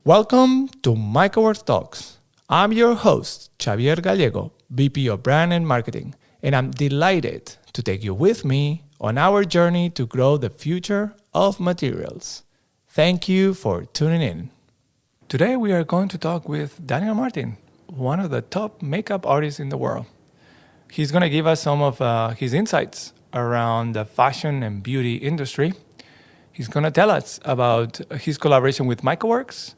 Welcome to MycoWorks Talks. I'm your host, Xavier Gallego, VP of Brand and Marketing, and I'm delighted to take you with me on our journey to grow the future of materials. Thank you for tuning in. Today we are going to talk with Daniel Martin, one of the top makeup artists in the world. He's going to give us some of his insights around the fashion and beauty industry. He's going to tell us about his collaboration with MycoWorks,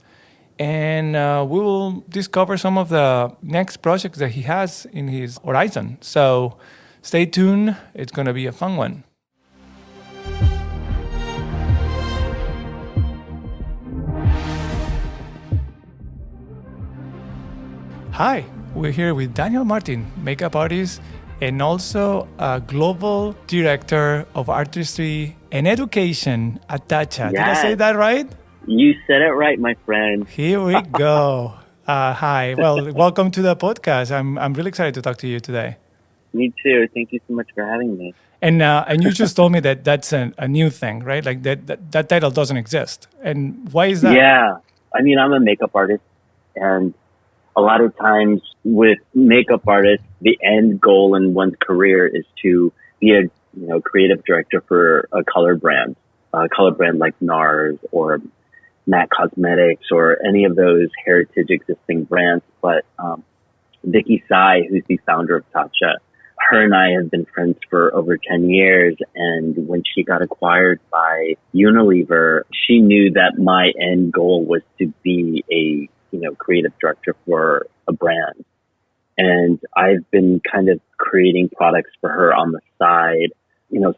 and we will discover some of the next projects that he has in his horizon. So stay tuned. It's going to be a fun one. Hi, we're here with Daniel Martin, makeup artist and also a global director of artistry and education at Tatcha. Did I say that right? You said it right, my friend. Here we go. Hi. Well, welcome to the podcast. I'm really excited to talk to you today. Me too. Thank you so much for having me. And you just told me that that's a new thing, right? Like that title doesn't exist. And why is that? Yeah. I mean, I'm a makeup artist, and a lot of times with makeup artists, the end goal in one's career is to be a creative director for a color brand like NARS or MAC Cosmetics or any of those heritage existing brands. But Vicky Tsai, who's the founder of Tatcha, her and I have been friends for over 10 years. And when she got acquired by Unilever, she knew that my end goal was to be a creative director for a brand. And I've been kind of creating products for her on the side,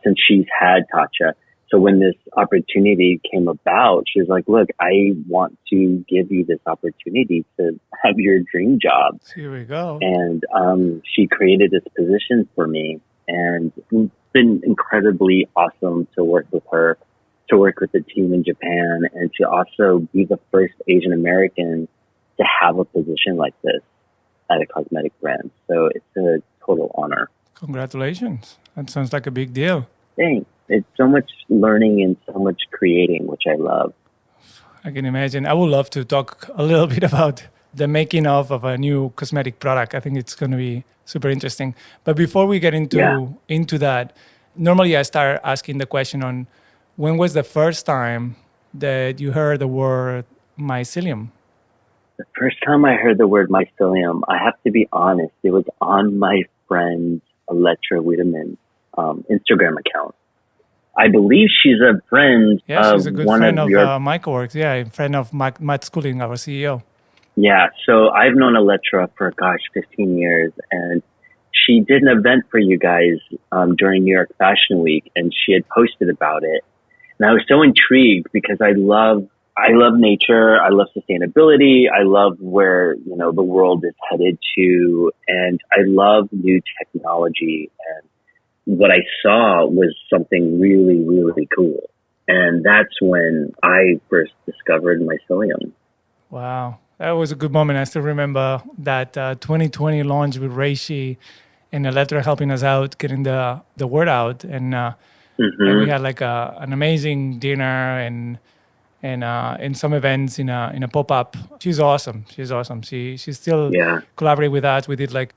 since she's had Tatcha. So when this opportunity came about, she was like, look, I want to give you this opportunity to have your dream job. Here we go. And she created this position for me. And it's been incredibly awesome to work with her, to work with the team in Japan, and to also be the first Asian American to have a position like this at a cosmetic brand. So it's a total honor. Congratulations. That sounds like a big deal. Thanks. It's so much learning and so much creating, which I love. I can imagine. I would love to talk a little bit about the making of a new cosmetic product. I think it's going to be super interesting. But before we get into that, normally I start asking the question on when was the first time that you heard the word mycelium? The first time I heard the word mycelium, I have to be honest, it was on my friend Electra Wiedemann Instagram account. I believe she's a friend of she's a good friend of MycoWorks. Yeah, a friend of Matt Schooling, our CEO. Yeah, so I've known Electra for, 15 years. And she did an event for you guys during New York Fashion Week, and she had posted about it. And I was so intrigued because I love nature. I love sustainability. I love where, the world is headed to. And I love new technology. And what I saw was something really, really cool. And that's when I first discovered mycelium. Wow. That was a good moment. I still remember that 2020 launch with Reishi and Electra helping us out, getting the word out. And we had like an amazing dinner and some events in a pop-up. She's awesome. She still collaborated with us. We did like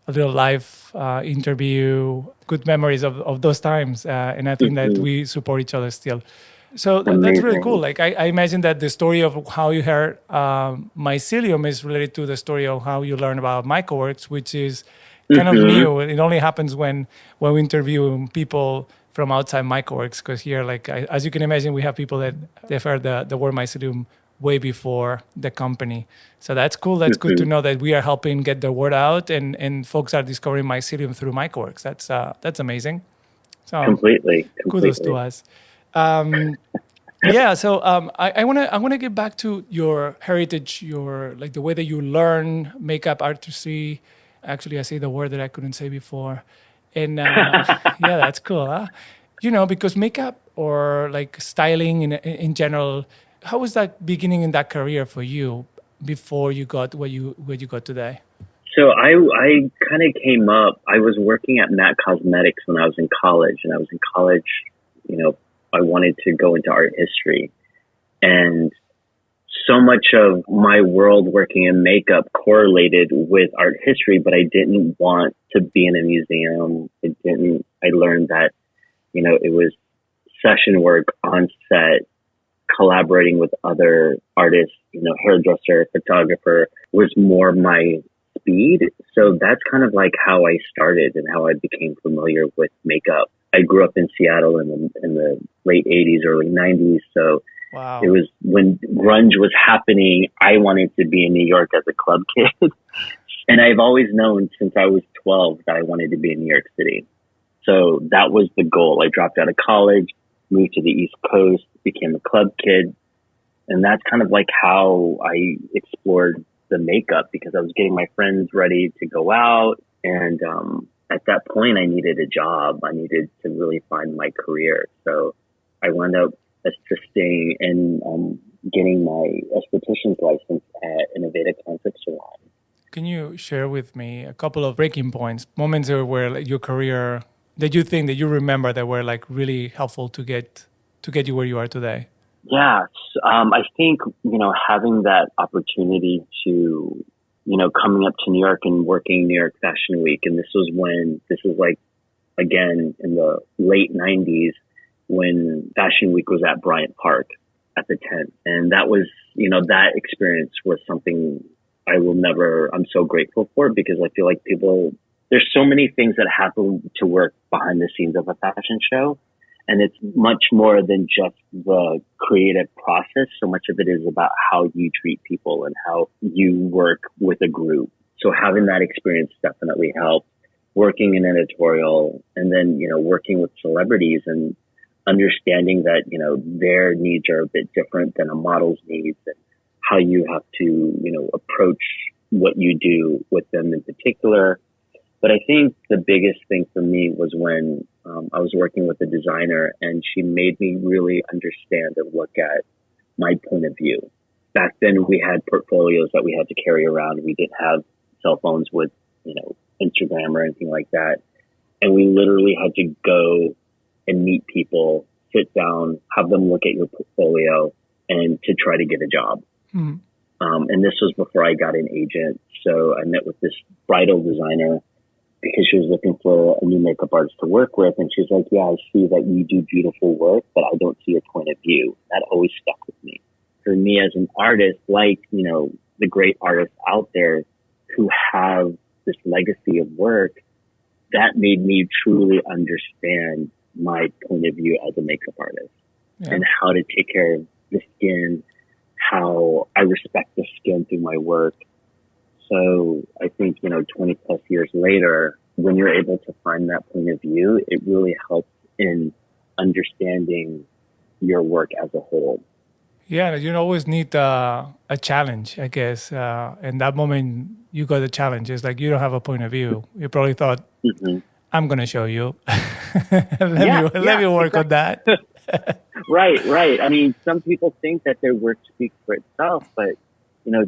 a little live interview, good memories of those times. And I think that we support each other still. So that's really cool. Like I imagine that the story of how you heard mycelium is related to the story of how you learn about MycoWorks, which is kind of new. It only happens when we interview people from outside MycoWorks, because here, like as you can imagine, we have people that they've heard the word mycelium way before the company. So that's cool. That's good to know that we are helping get the word out, and folks are discovering mycelium through MycoWorks. That's amazing. So completely. Kudos to us. So I want to get back to your heritage, your like the way that you learn makeup artistry. Actually, I say the word that I couldn't say before, and that's cool, huh? Because makeup or like styling in general, how was that beginning in that career for you before you got where you got today? So I kind of came up. I was working at MAC Cosmetics when I was in college, and I was in college. I wanted to go into art history, and so much of my world working in makeup correlated with art history, but I didn't want to be in a museum. I learned that, it was session work on set, collaborating with other artists, hairdresser, photographer was more my speed. So that's kind of like how I started and how I became familiar with makeup. I grew up in Seattle in the late 80s, early 90s. So wow. It was when grunge was happening. I wanted to be in New York as a club kid. And I've always known since I was 12 that I wanted to be in New York City. So that was the goal. I dropped out of college, moved to the East Coast, became a club kid. And that's kind of like how I explored the makeup, because I was getting my friends ready to go out. And at that point, I needed a job. I needed to really find my career. So I wound up assisting in getting my esthetician's license at Innovative Concept Salon. Can you share with me a couple of breaking points, moments where like, your career that you think that you remember that were like really helpful to get you where you are today? Yeah, I think, having that opportunity to, coming up to New York and working New York Fashion Week. And this was like, again, in the late 90s when Fashion Week was at Bryant Park at the tent. And that was, that experience was something I'm so grateful for, because I feel like there's so many things that happen to work behind the scenes of a fashion show. And it's much more than just the creative process. So much of it is about how you treat people and how you work with a group. So having that experience definitely helped. Working in editorial and then, working with celebrities and understanding that, their needs are a bit different than a model's needs, and how you have to, approach what you do with them in particular. But I think the biggest thing for me was when I was working with a designer, and she made me really understand and look at my point of view. Back then, we had portfolios that we had to carry around. We didn't have cell phones with, Instagram or anything like that. And we literally had to go and meet people, sit down, have them look at your portfolio, and to try to get a job. Mm. And this was before I got an agent. So I met with this bridal designer, because she was looking for a new makeup artist to work with. And she's like, yeah, I see that you do beautiful work, but I don't see your point of view. That always stuck with me. For me as an artist, like, the great artists out there who have this legacy of work, that made me truly understand my point of view as a makeup artist, and how to take care of the skin, how I respect the skin through my work. So I think, 20 plus years later, when you're able to find that point of view, it really helps in understanding your work as a whole. Yeah, you always need a challenge, I guess. In that moment, you got a challenge. It's like you don't have a point of view. You probably thought, I'm going to show you. let me work on that. Right. I mean, some people think that their work speaks for itself, but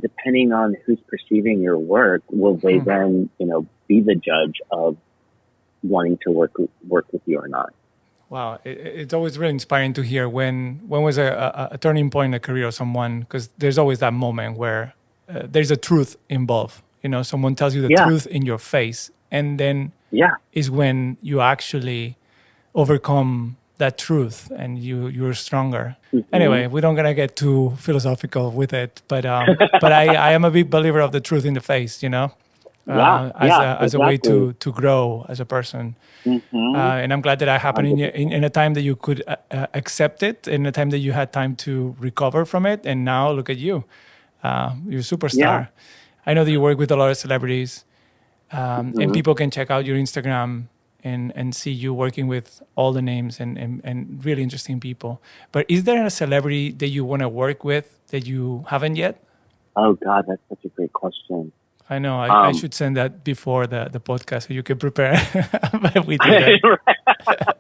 depending on who's perceiving your work, will they then, be the judge of wanting to work with you or not? Wow. It's always really inspiring to hear when was a turning point in the career of someone, because there's always that moment where there's a truth involved. Someone tells you the truth in your face, and then is when you actually overcome that truth and you're stronger. Anyway, we don't gonna get too philosophical with it, but I am a big believer of the truth in the face, as a way to grow as a person. And I'm glad that that happened in a time that you could accept it, in a time that you had time to recover from it, and now look at you, you're a superstar. I know that you work with a lot of celebrities, and people can check out your Instagram and see you working with all the names and really interesting people. But is there a celebrity that you want to work with that you haven't yet? Oh, God, that's such a great question. I know. I should send that before the podcast so you can prepare. But we do that.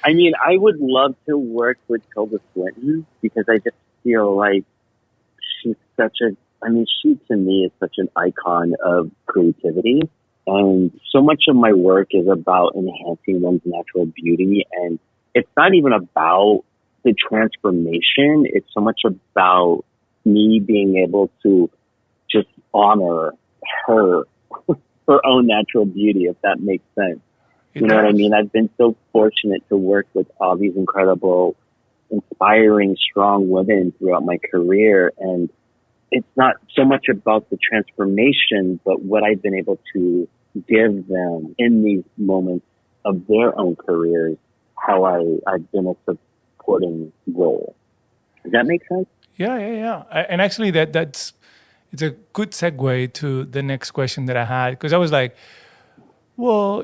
I mean, I would love to work with Tilda Swinton, because I just feel like she to me is such an icon of creativity. And so much of my work is about enhancing one's natural beauty. And it's not even about the transformation. It's so much about me being able to just honor her, her own natural beauty, if that makes sense. You know what I mean? I've been so fortunate to work with all these incredible, inspiring, strong women throughout my career. And it's not so much about the transformation, but what I've been able to give them in these moments of their own careers, how I've been a supporting role. Does that make sense? Yeah. And actually, it's a good segue to the next question that I had, because I was like, well,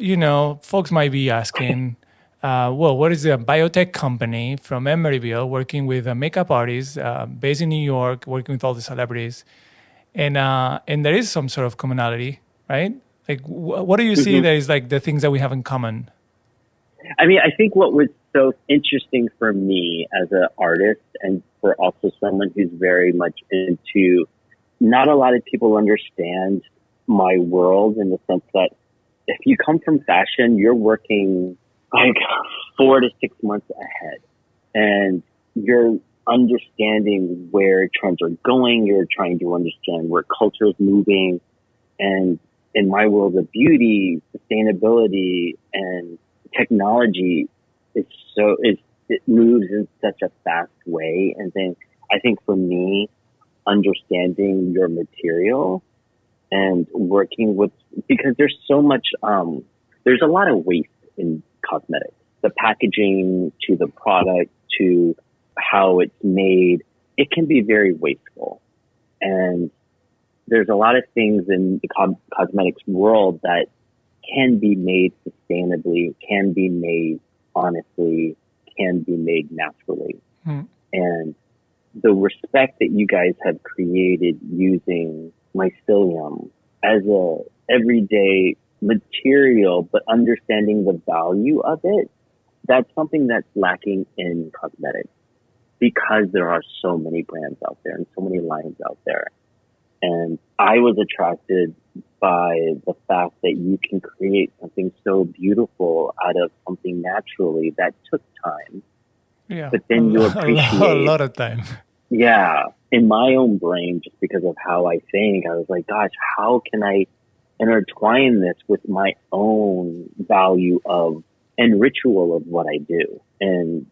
folks might be asking, what is a biotech company from Emeryville working with a makeup artist based in New York, working with all the celebrities, and there is some sort of commonality, right? Like, what do you see that is like the things that we have in common? I mean, I think what was so interesting for me as an artist, and for also someone who's very much into, not a lot of people understand my world in the sense that if you come from fashion, you're working like 4 to 6 months ahead, and you're understanding where trends are going. You're trying to understand where culture is moving. And in my world of beauty, sustainability, and technology, it moves in such a fast way. And then I think for me, understanding your material and working with, because there's so much, there's a lot of waste in cosmetics, the packaging to the product to how it's made, it can be very wasteful. And there's a lot of things in the cosmetics world that can be made sustainably, can be made honestly, can be made naturally. And the respect that you guys have created using mycelium as a everyday material, but understanding the value of it, that's something that's lacking in cosmetics because there are so many brands out there and so many lines out there. And I was attracted by the fact that you can create something so beautiful out of something naturally that took time. Yeah. But then you appreciate a lot of time. Yeah. In my own brain, just because of how I think, I was like, gosh, how can I intertwine this with my own value of and ritual of what I do? And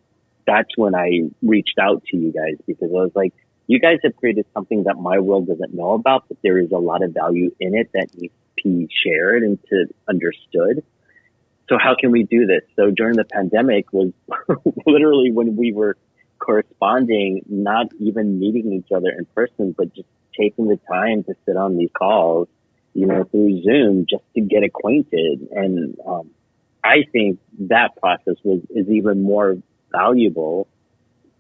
that's when I reached out to you guys, because I was like, you guys have created something that my world doesn't know about, but there is a lot of value in it that needs to be shared and to understood. So how can we do this? So during the pandemic was literally when we were corresponding, not even meeting each other in person, but just taking the time to sit on these calls, through Zoom just to get acquainted. And I think that process is even more valuable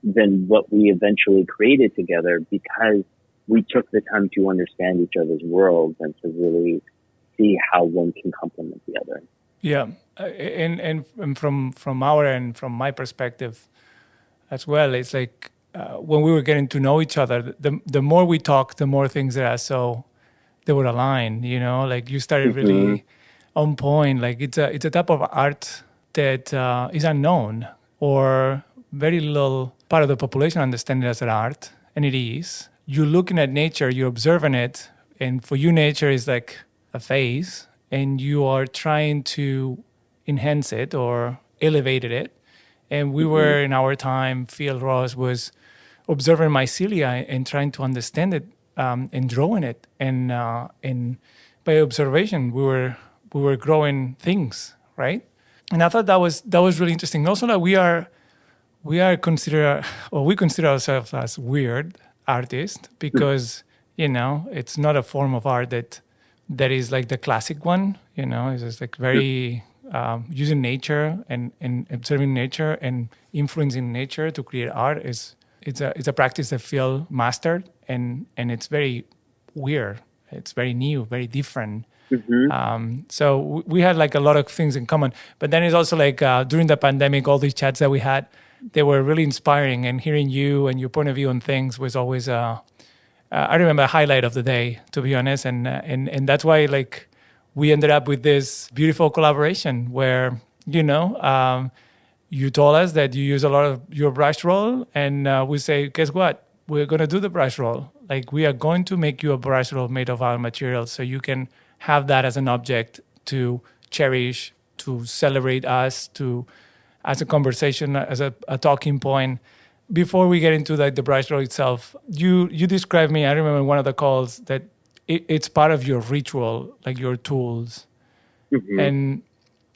than what we eventually created together, because we took the time to understand each other's worlds and to really see how one can complement the other. Yeah, and from our end, from my perspective as well, it's like when we were getting to know each other, the more we talked, the more things that I saw they would align. Like you started really on point. Like it's a type of art that is unknown, or very little part of the population understand it as an art, and it is. You're looking at nature, you're observing it, and for you, nature is like a phase, and you are trying to enhance it or elevate it. And we were in our time, Phil Ross was observing mycelia and trying to understand it and drawing it. And by observation, we were growing things, right? And I thought that was really interesting. Also, that we consider ourselves as weird artists, because it's not a form of art that is like the classic one. It's just like very using nature and observing nature and influencing nature to create art it's a practice that Phil mastered, and it's very weird. It's very new, very different. So we had like a lot of things in common. But then it's also like during the pandemic, all these chats that we had, they were really inspiring, and hearing you and your point of view on things was always I remember a highlight of the day, to be honest, and that's why like we ended up with this beautiful collaboration where you told us that you use a lot of your Brushroll, and we say, guess what? We're gonna do the Brushroll. Like, we are going to make you a brush roll made of our materials so you can have that as an object to cherish, to celebrate us, to as a conversation, as a talking point. Before we get into like the brush roll itself, you described me. I remember in one of the calls that it's part of your ritual, like your tools, and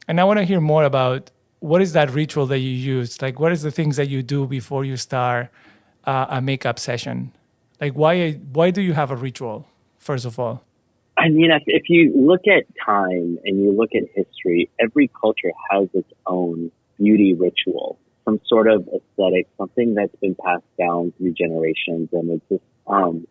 I want to hear more about what is that ritual that you use. Like, what is the things that you do before you start a makeup session? Like, why do you have a ritual? First of all, I mean, if you look at time and you look at history, every culture has its own beauty ritual, some sort of aesthetic, something that's been passed down through generations. And it's this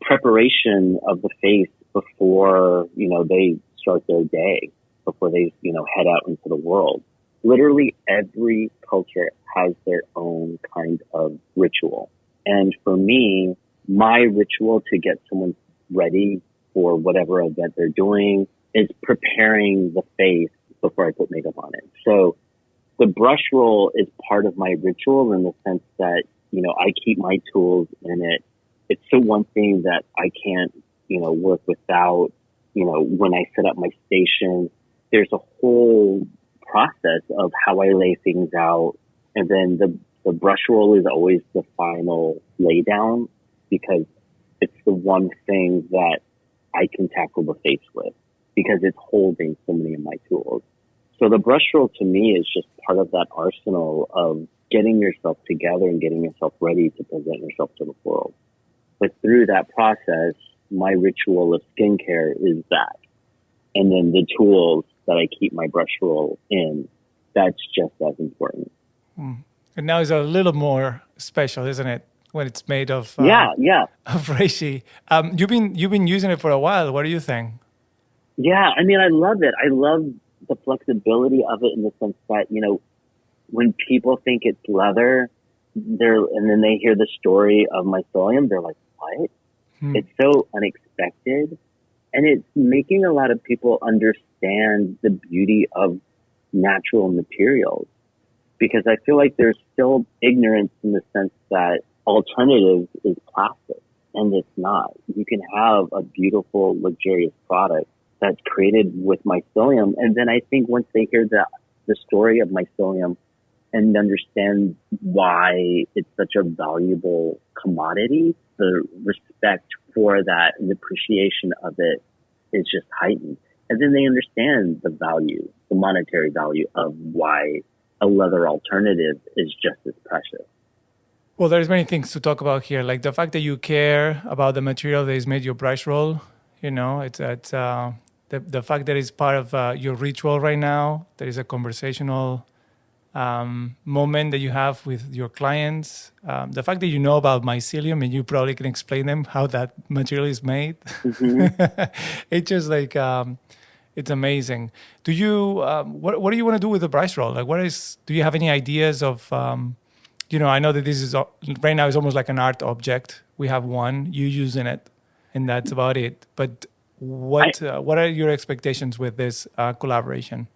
preparation of the face before, they start their day, before they, head out into the world. Literally every culture has their own kind of ritual. And for me, my ritual to get someone ready for whatever event they're doing is preparing the face before I put makeup on it. So the brush roll is part of my ritual in the sense that, I keep my tools in it. It's the one thing that I can't, work without, when I set up my station. There's a whole process of how I lay things out. And then the brush roll is always the final lay down because it's the one thing that I can tackle the face with because it's holding so many of my tools. So the brush roll to me is just part of that arsenal of getting yourself together and getting yourself ready to present yourself to the world. But through that process, my ritual of skincare is that. And then the tools that I keep my brush roll in, that's just as important. And now it's a little more special, isn't it? When it's made of of reishi. You've been using it for a while. What do you think? Yeah, I mean, I love it. I love the flexibility of it in the sense that, when people think it's leather, and then they hear the story of mycelium, they're like, what? It's so unexpected. And it's making a lot of people understand the beauty of natural materials. Because I feel like there's still ignorance in the sense that alternative is plastic, and it's not. You can have a beautiful, luxurious product that's created with mycelium. And then I think once they hear the story of mycelium and understand why it's such a valuable commodity, the respect for that and the appreciation of it is just heightened. And then they understand the value, the monetary value of why a leather alternative is just as precious. Well, there's many things to talk about here, like the fact that you care about the material that is made your brush roll. It's the fact that it's part of your ritual right now. There is a conversational moment that you have with your clients. The fact that you know about mycelium and you probably can explain them how that material is made. It's just like it's amazing. Do you what do you want to do with the brush roll? Like, do you have any ideas of? I know that this is right now is almost like an art object. We have one, you using it, and that's about it. But what are your expectations with this collaboration?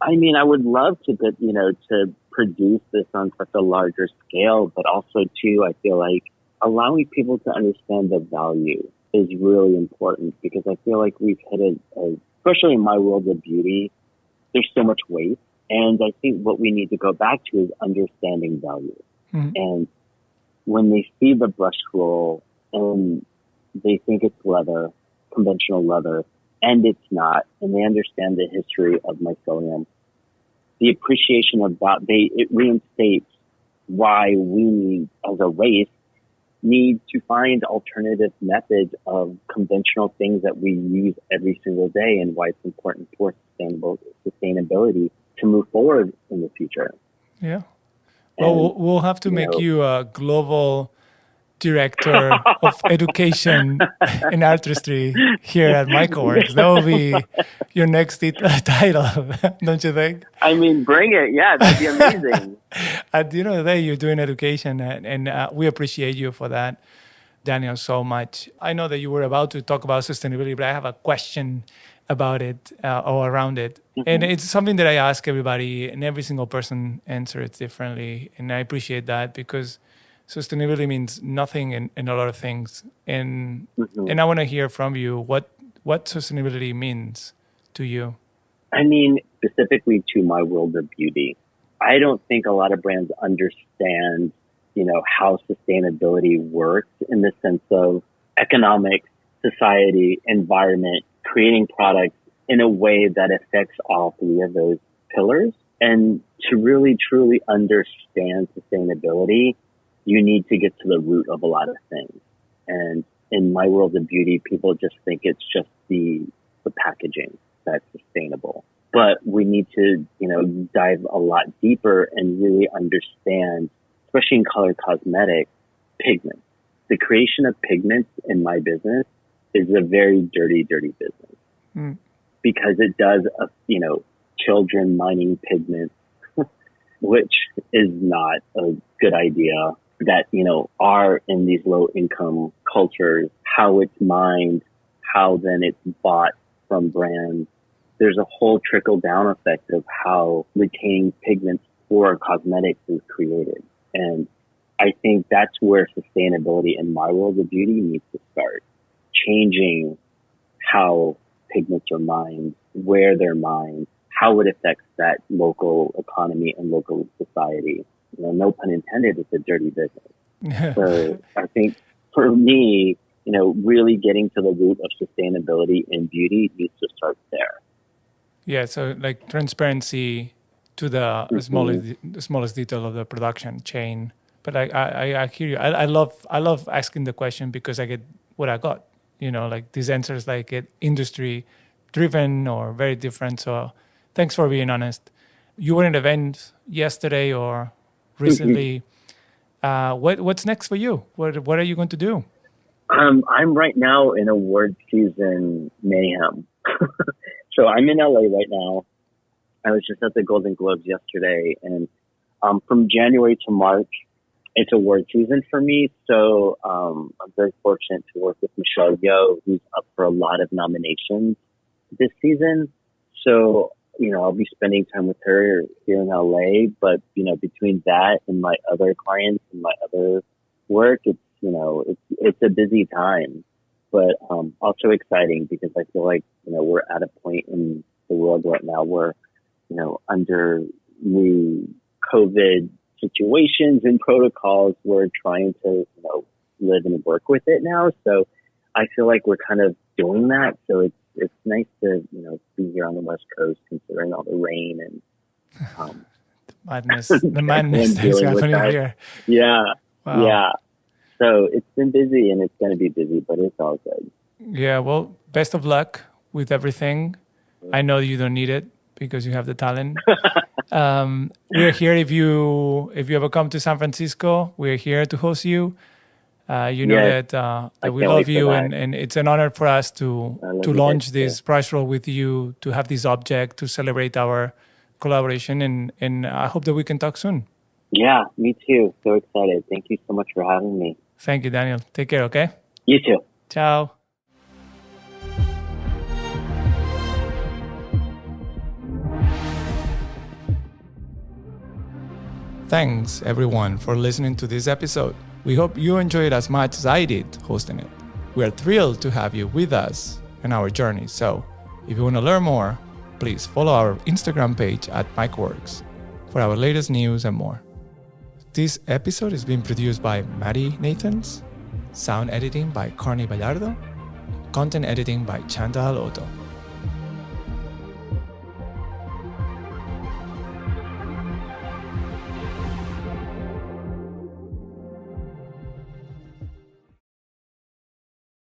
I mean, I would love to get, to produce this on such a larger scale, but also too, I feel like allowing people to understand the value is really important because I feel like we've hit especially in my world of beauty, there's so much waste. And I think what we need to go back to is understanding value. And when they see the brush roll and they think it's leather, conventional leather, and it's not, and they understand the history of mycelium, the appreciation of that, it reinstates why we as a race need to find alternative methods of conventional things that we use every single day and why it's important for sustainability to move forward in the future. Yeah. Well, we'll have to make you a global director of education and artistry here at MycoWorks. That will be your next title, don't you think? I mean, bring it. Yeah, that'd be amazing. At the end of the day, you're doing education, and we appreciate you for that, Daniel, so much. I know that you were about to talk about sustainability, but I have a question about it or around it. And it's something that I ask everybody, and every single person answers it differently. And I appreciate that because sustainability means nothing in a lot of things. And I want to hear from you what sustainability means to you. I mean, specifically to my world of beauty, I don't think a lot of brands understand, how sustainability works in the sense of economics, society, environment, creating products in a way that affects all three of those pillars. And to really, truly understand sustainability, you need to get to the root of a lot of things. And in my world of beauty, people just think it's just the packaging that's sustainable. But we need to, dive a lot deeper and really understand, especially in color cosmetics, pigments. The creation of pigments in my business is a very dirty, dirty business because it does, children mining pigments, which is not a good idea. That, are in these low income cultures, how it's mined, how then it's bought from brands. There's a whole trickle down effect of how retaining pigments for cosmetics is created. And I think that's where sustainability in my world of beauty needs to start. Changing how pigments are mined, where they're mined, how it affects that local economy and local society. No pun intended, it's a dirty business. So I think for me, really getting to the root of sustainability in beauty needs to start there. Yeah, so like transparency to the smallest detail of the production chain. But I hear you. I love asking the question because I get what I got. Like these answers like get industry driven or very different. So thanks for being honest. You were in an event yesterday or recently. What's next for you? What are you going to do? I'm right now in award season mayhem. So I'm in LA right now. I was just at the Golden Globes yesterday, and from January to March, it's award season for me. So I'm very fortunate to work with Michelle Yeoh, who's up for a lot of nominations this season. So I'll be spending time with her here in LA, but, between that and my other clients and my other work, it's a busy time, but, also exciting because I feel like, we're at a point in the world right now where, under new COVID situations and protocols, we're trying to, live and work with it now. So I feel like we're kind of doing that. So it's nice to, be here on the West Coast, considering all the rain and the madness that's happening here. Yeah, wow. Yeah. So it's been busy and it's going to be busy, but it's all good. Yeah. Well, best of luck with everything. I know you don't need it because you have the talent. We're here if you ever come to San Francisco. We're here to host you. That we love you, and it's an honor for us to launch this Brushroll with you, to have this object, to celebrate our collaboration, and I hope that we can talk soon. Yeah, me too. So excited. Thank you so much for having me. Thank you, Daniel. Take care, okay? You too. Ciao. Thanks, everyone, for listening to this episode. We hope you enjoyed it as much as I did hosting it. We are thrilled to have you with us in our journey. So if you want to learn more, please follow our Instagram page at MycoWorks for our latest news and more. This episode is being produced by Maddie Nathans, sound editing by Carney Ballardo, content editing by Chantal Otto.